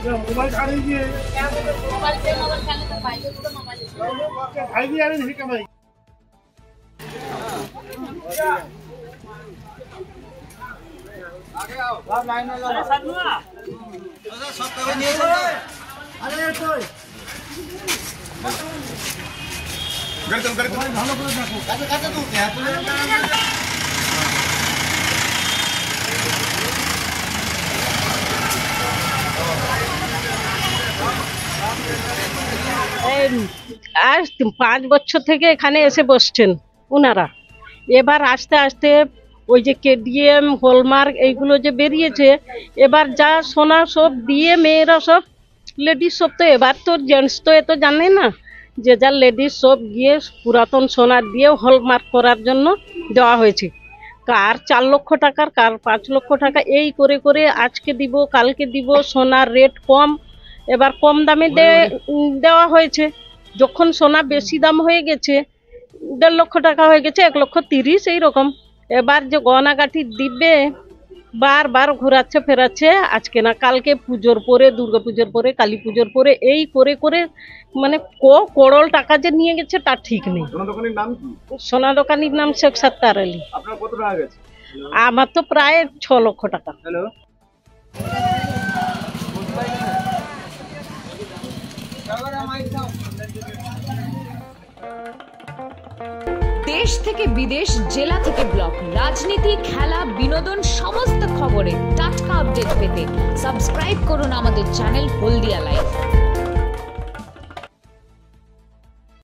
Mobile खाने की mobile पे मोबाइल खाने तो भाई को मोबाइल भाई भी आ रहे नहीं कमाई आगे आओ बाहर लाइन में अरे सन्नुआ अरे सब कवर नहीं है अरे कोई कर भालो করে দেখো কাছে কাছে তো क्या तुम আজ 5 বছর থেকে এখানে এসে বসছেন ওনারা। এবার আস্তে আস্তে ওই যে কেডিএম হলমার্ক এইগুলো যে বেরিয়েছে, এবার যা সোনা সব দিয়ে মেয়েরা সব লেডিস সব, তো এবার তো জেন্টস তো এত জানে না, যে যা লেডিস সব গিয়ে পুরাতন সোনা দিয়ে হলমার্ক করার জন্য দেওয়া হয়েছে। কার 4 লক্ষ টাকার, কার 5 লক্ষ টাকা, এই করে করে আজকে দিব কালকে দিব, সোনার রেট কম, এবার কম দামে দেওয়া হয়েছে। যখন সোনা বেশি দাম হয়ে গেছে, 1.5 লক্ষ টাকা হয়ে গেছে, 1,30,000 এইরকম। এবার যে গহনাগাঠি দিবে বারবার ঘোরাচ্ছে ফেরাচ্ছে, আজকে না কালকে, পুজোর পরে, দুর্গা পুজোর পরে, কালী পুজোর পরে, এই করে করে মানে করোড় টাকা যে নিয়ে গেছে তার ঠিক নেই। সোনা দোকানির নাম শেখ সত্তার আলী। আপনার কত টাকা গেছে? আমার তো প্রায় 6 লক্ষ টাকা। হ্যালো, দেশ থেকে বিদেশ, জেলা থেকে ব্লক, রাজনীতি, খেলা, বিনোদন, সমস্ত খবরে টাটকা আপডেট পেতে সাবস্ক্রাইব করুন আমাদের চ্যানেল হলদিয়া লাইভ।